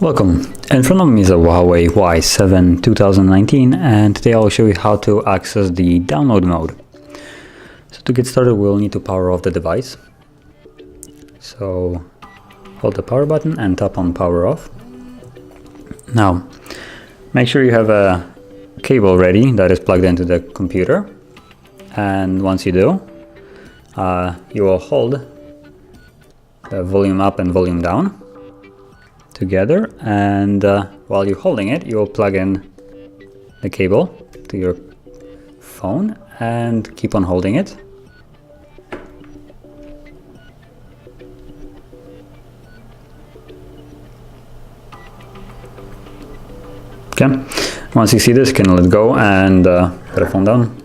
Welcome. In front of me is a Huawei Y7 2019, and today I'll show you how to access the download mode. So to get started, we'll need to power off the device. So hold the power button and tap on power off. Now make sure you have a cable ready that is plugged into the computer, and once you do, you will hold the volume up and volume down together, and while you're holding it, you will plug in the cable to your phone and keep on holding it. Okay, once you see this, you can let go and put the phone down.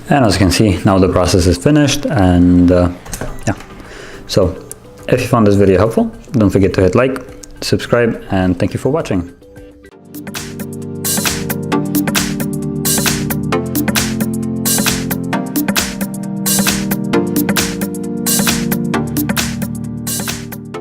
And as you can see, now the process is finished, and yeah. So if you found this video helpful, don't forget to hit like, subscribe, and thank you for watching.